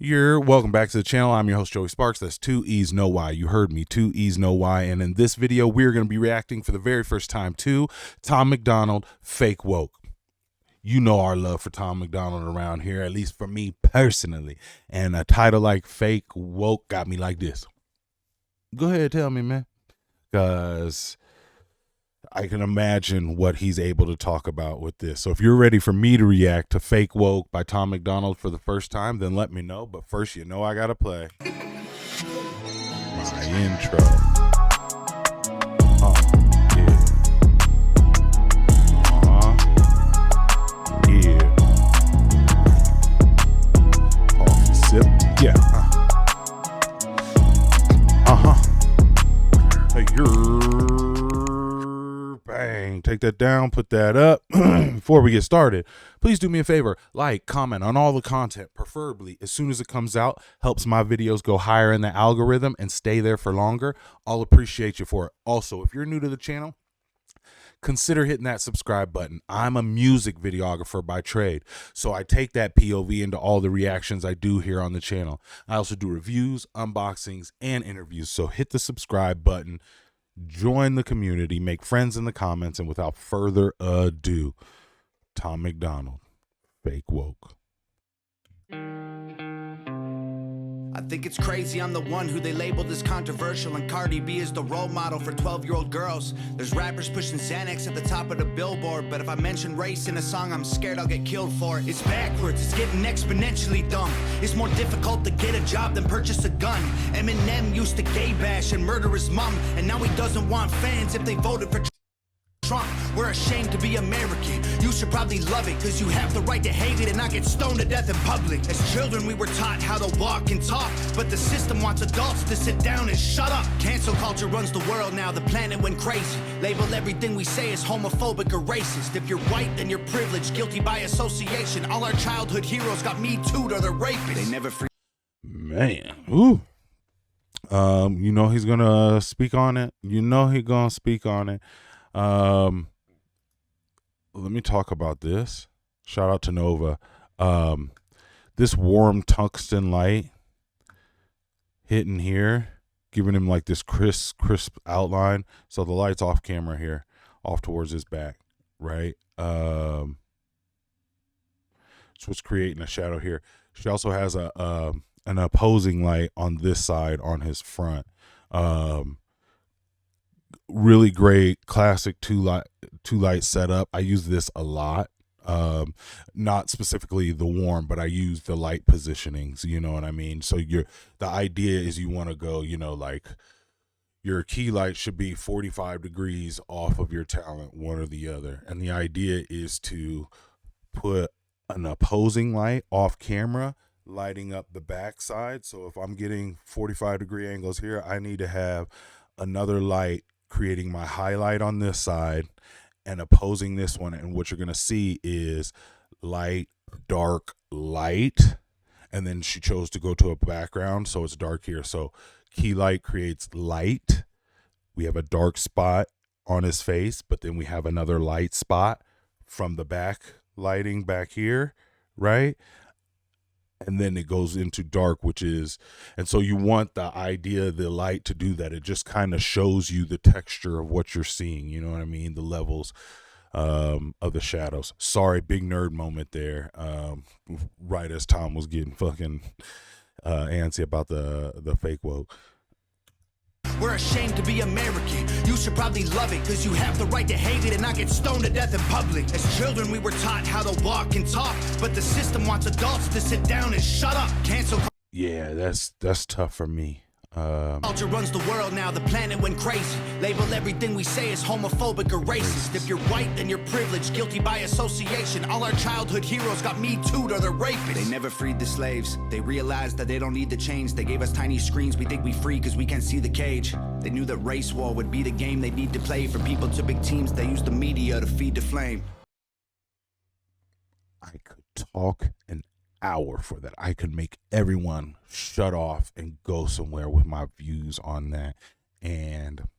You're welcome back to the channel. I'm your host, Joey Sparks. That's 2E's Know Why. You heard me, 2E's Know Why. And in this video, we're going to be reacting for the very first time to Tom Macdonald, Fake Woke. You know our love for Tom Macdonald around here, at least for me personally. And a title like Fake Woke got me like this. Go ahead, tell me, man. Because I can imagine what he's able to talk about with this. So if you're ready for me to react to Fake Woke by Tom Macdonald for the first time, then let me know. But first, you know I gotta play my intro. Yeah. Yeah. Pause, sip. Yeah. Hey, bang, take that down, put that up. Before we get started, please do me a favor, like, comment on all the content, preferably as soon as it comes out. Helps my videos go higher in the algorithm and stay there for longer. I'll appreciate you for it. Also, if you're new to the channel, consider hitting that subscribe button. I'm a music videographer by trade, so I take that POV into all the reactions I do here on the channel. I also do reviews, unboxings, and interviews, so hit the subscribe button, join the community, make friends in the comments, and without further ado, Tom Macdonald, Fake Woke. I think it's crazy I'm the one who they labeled as controversial, and Cardi B is the role model for 12-year-old girls. There's rappers pushing Xanax at the top of the billboard, but if I mention race in a song, I'm scared I'll get killed for it. It's backwards, it's getting exponentially dumb. It's more difficult to get a job than purchase a gun. Eminem used to gay bash and murder his mom, and now he doesn't want fans if they voted for Trump. We're ashamed to be American. You should probably love it, cause you have the right to hate it and not get stoned to death in public. As children we were taught how to walk and talk, but the system wants adults to sit down and shut up. Cancel culture runs the world now, the planet went crazy. Label everything we say as homophobic or racist. If you're white, then you're privileged, guilty by association. All our childhood heroes got Me Too'd or they're rapists. They never free. Man, ooh. You know he's gonna speak on it. You know he's gonna speak on it. Let me talk about this. Shout out to Nova. This warm tungsten light hitting here, giving him like this crisp outline. So the light's off camera here, off towards his back, right? So it's creating a shadow here. She also has an opposing light on this side on his front. Really great classic two light setup. I use this a lot. Not specifically the warm, but I use the light positionings, you know what I mean? So the idea is you want to go, you know, like your key light should be 45 degrees off of your talent, one or the other. And the idea is to put an opposing light off camera, lighting up the backside. So if I'm getting 45-degree angles here, I need to have another light creating my highlight on this side and opposing this one. And what you're going to see is light, dark, light. And then she chose to go to a background, so it's dark here. So key light creates light. We have a dark spot on his face, but then we have another light spot from the back lighting back here, right? And then it goes into dark, which is, and so you want the idea of the light to do that. It just kind of shows you the texture of what you're seeing. You know what I mean? The levels of the shadows. Sorry, big nerd moment there. Right as Tom was getting fucking antsy about the fake woke. We're ashamed to be American. You should probably love it, cause you have the right to hate it and not get stoned to death in public. As children we were taught how to walk and talk, but the system wants adults to sit down and shut up. Cancel. Yeah, that's tough for me. Culture runs the world now, the planet went crazy. Label everything we say as homophobic or racist. If you're white, then you're privileged, guilty by association. All our childhood heroes got Me Too'd or they're rapists. They never freed the slaves. They realized that they don't need to change. They gave us tiny screens, we think we free cause we can't see the cage. They knew that race war would be the game they'd need to play. For people to big teams, they use the media to feed the flame. I could talk an hour for that. I could make everyone shut off and go somewhere with my views on that. And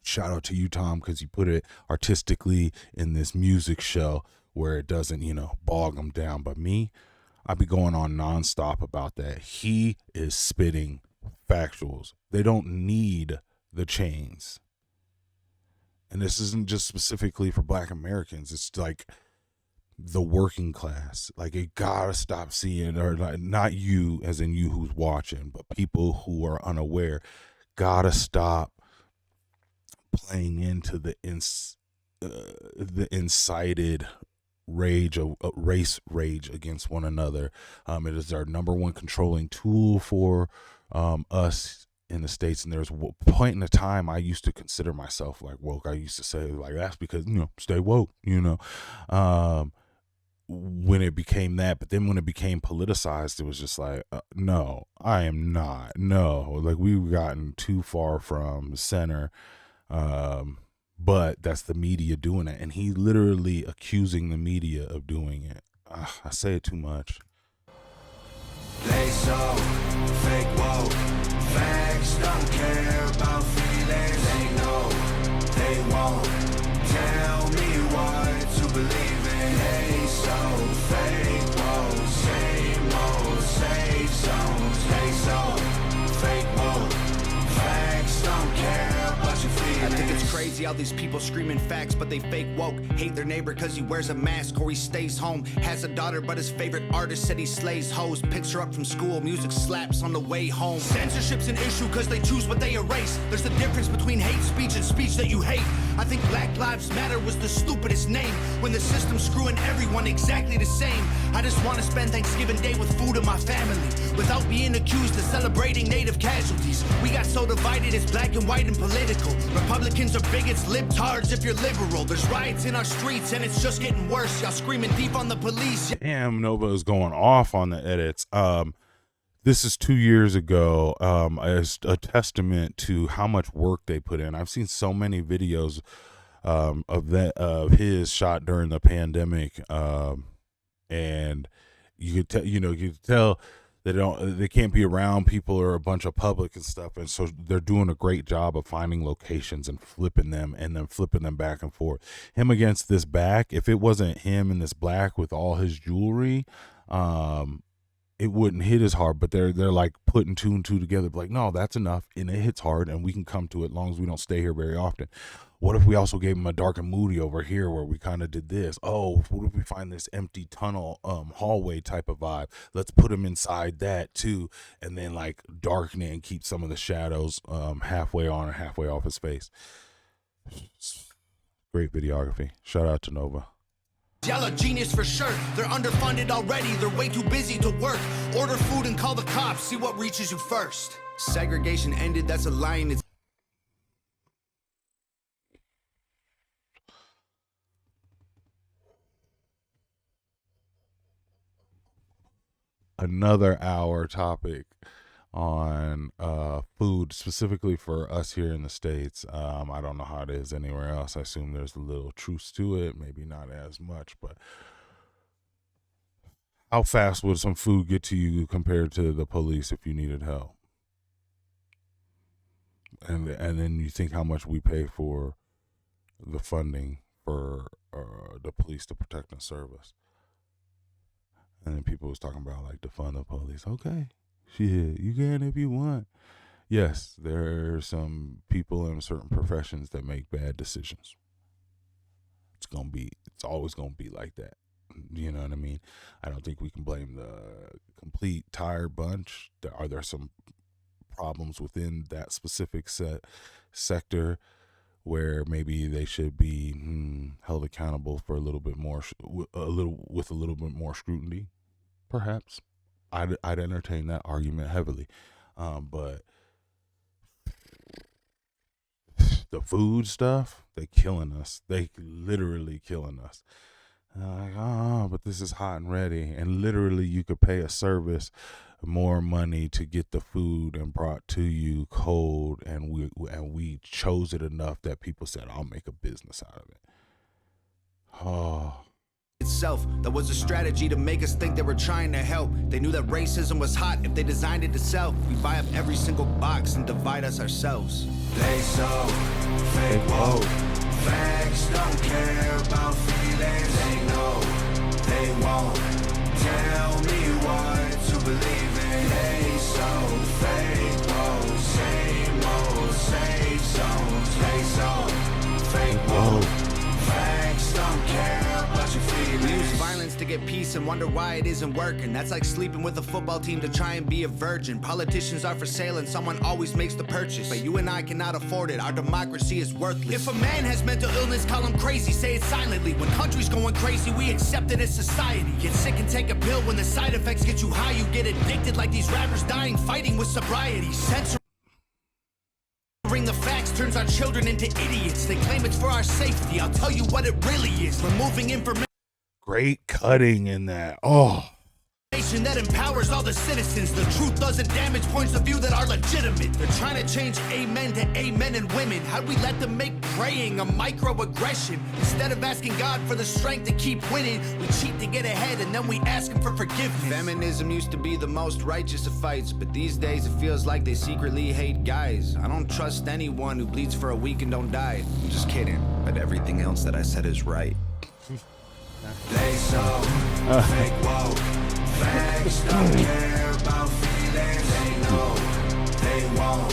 shout out to you, Tom, because you put it artistically in this music show where it doesn't, you know, bog them down. But me, I be going on nonstop about that. He is spitting factuals. They don't need the chains. And this isn't just specifically for Black Americans. It's like the working class. Like, you gotta stop seeing, or not you as in you who's watching, but people who are unaware, gotta stop playing into the incited rage of race rage against one another. It is our number one controlling tool for us in the States. And there's a point in the time I used to consider myself like woke. I used to say like, that's because, stay woke, when it became that. But then when it became politicized, it was just like, no, I am not. No, like, we've gotten too far from the center. But that's the media doing it, and he literally accusing the media of doing it. I say it too much. They so fake woke, facts don't care about feelings. They know they won't tell me what to believe in. They so fake woke, same old safe zones. They so fake woke, facts don't care about your feelings. I think it's crazy how these people screaming facts, but they fake woke. Hate their neighbor cause he wears a mask or he stays home. Has a daughter but his favorite artist said he slays hoes. Picks her up from school, music slaps on the way home. Censorship's an issue cause they choose what they erase. There's a difference between hate speech and speech that you hate. I think Black Lives Matter was the stupidest name, when the system's screwing everyone exactly the same. I just want to spend Thanksgiving Day with food and my family, without being accused of celebrating native casualties. We got so divided, it's black and white and political. Republicans are bigots, libtards if you're liberal. There's riots in our streets and it's just getting worse. Y'all screaming deep on the police. Damn, Nova is going off on the edits. This is 2 years ago. As a testament to how much work they put in. I've seen so many videos of his shot during the pandemic, and you could tell they can't be around people or a bunch of public and stuff, and so they're doing a great job of finding locations and flipping them and then flipping them back and forth. Him against this back, if it wasn't him in this black with all his jewelry, it wouldn't hit as hard. But they're like putting two and two together, like, no, that's enough, and it hits hard, and we can come to it as long as we don't stay here very often. What if we also gave him a dark and moody over here where we kind of did this? Oh, what if we find this empty tunnel hallway type of vibe? Let's put him inside that too, and then like darken it and keep some of the shadows halfway on or halfway off his face. Great videography. Shout out to Nova. Y'all a genius for sure. They're underfunded already. They're way too busy to work. Order food and call the cops. See what reaches you first. Segregation ended. That's a line. It's another hour topic on food, specifically for us here in the States. I don't know how it is anywhere else. I assume there's a little truth to it, maybe not as much, but how fast would some food get to you compared to the police if you needed help? And then you think how much we pay for the funding for the police to protect and service. And then people was talking about like defund the police. Okay, shit, you can if you want. Yes, there are some people in certain professions that make bad decisions. It's always gonna be like that. You know what I mean? I don't think we can blame the complete tired bunch. Are there some problems within that specific sector where maybe they should be held accountable for a little bit more, with a little bit more scrutiny? Perhaps. I'd entertain that argument heavily. But the food stuff, they killing us. They literally killing us. Like, but this is hot and ready, and literally you could pay a service more money to get the food and brought to you cold, and we chose it enough that people said, I'll make a business out of it. Oh, itself. That was a strategy to make us think they were trying to help. They knew that racism was hot if they designed it to sell. We buy up every single box and divide us ourselves. They so fake woke, facts don't care about feelings. They know they won't tell me what to believe in. They so fake, whoa, same old, safe zones. They so fake, whoa, facts don't care about your feelings. We use violence to get peace and wonder why it isn't working. That's like sleeping with a football team to try and be a virgin. Politicians are for sale and someone always makes the purchase, but you and I cannot afford it. Our democracy is worthless. If a man has mental illness, call him crazy, say it silently. When country's going crazy, we accept it as society. Get sick and take a pill. When the side effects get you high, you get addicted like these rappers dying fighting with sobriety. Censoring the facts turns our children into idiots. They claim it's for our safety. I'll tell you what it really is. Removing information Great cutting in that. Oh, that empowers all the citizens. The truth doesn't damage points of view that are legitimate. They're trying to change amen to amen and women. How'd we let them make praying a microaggression? Instead of asking God for the strength to keep winning, we cheat to get ahead and then we ask him for forgiveness. Feminism used to be the most righteous of fights, but these days it feels like they secretly hate guys. I don't trust anyone who bleeds for a week and don't die. I'm just kidding, but everything else that I said is right. They so fake, whoa, facts don't care about feelings. They know they won't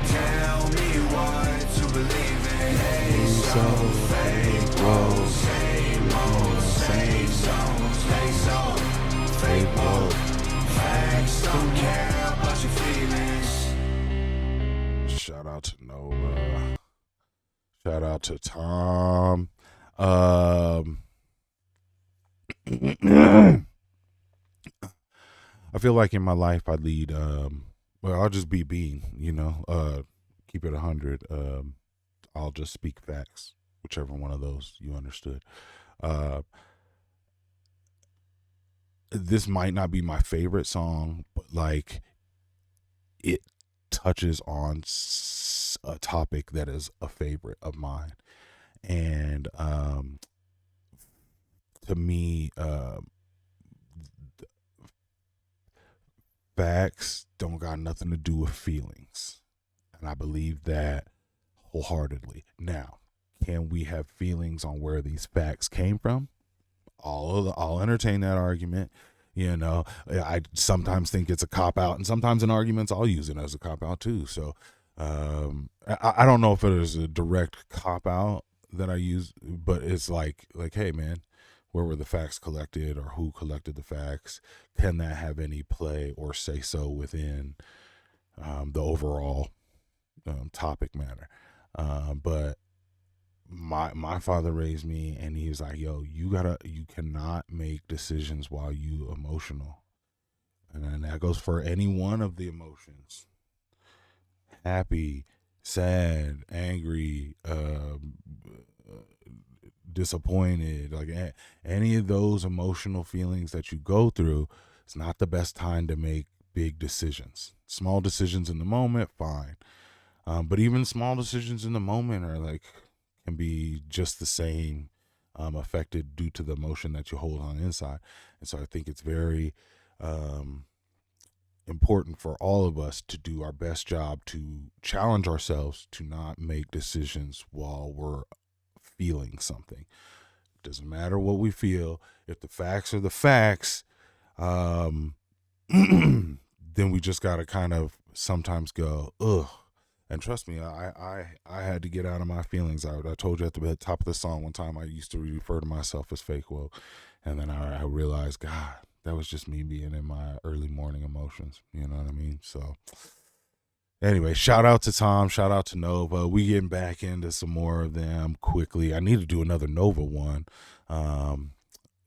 tell me what to believe in. They so fake, whoa, same old, safe zones. They so fake, whoa, facts don't care about your feelings. shout out to Nova. Shout out to Tom. I feel like in my life I lead well, I'll just be being, keep it 100. I'll just speak facts, whichever one of those you understood. This might not be my favorite song, but like it touches on a topic that is a favorite of mine. And to me, facts don't got nothing to do with feelings, and I believe that wholeheartedly. Now, can we have feelings on where these facts came from? I'll entertain that argument. I sometimes think it's a cop out, and sometimes in arguments I'll use it as a cop out too. So I don't know if it is a direct cop out that I use, but it's like, hey man, where were the facts collected, or who collected the facts? Can that have any play or say so within the overall topic matter? But my father raised me, and he was like, yo, you cannot make decisions while you emotional. And then that goes for any one of the emotions: happy, sad, angry, disappointed. Like any of those emotional feelings that you go through, it's not the best time to make big decisions. Small decisions in the moment, fine. But even small decisions in the moment can be just the same affected due to the emotion that you hold on inside. And so I think it's very important for all of us to do our best job to challenge ourselves to not make decisions while we're feeling something. It doesn't matter what we feel. If the facts are the facts, then we just got to kind of sometimes go, ugh. And trust me, I had to get out of my feelings. I told you at the top of the song one time, I used to refer to myself as fake woke. And then I realized, God, that was just me being in my early morning emotions. You know what I mean? So anyway, shout out to Tom. Shout out to Nova. We getting back into some more of them quickly. I need to do another Nova one.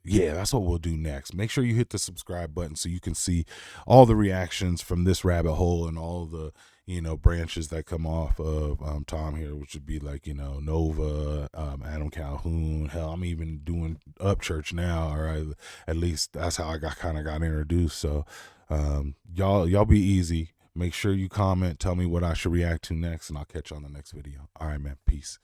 Yeah, that's what we'll do next. Make sure you hit the subscribe button so you can see all the reactions from this rabbit hole and all the, branches that come off of Tom here, which would be like, Nova, Adam Calhoun. Hell, I'm even doing Upchurch now. All right, at least that's how I got introduced. So y'all be easy. Make sure you comment, tell me what I should react to next, and I'll catch you on the next video. All right, man. Peace.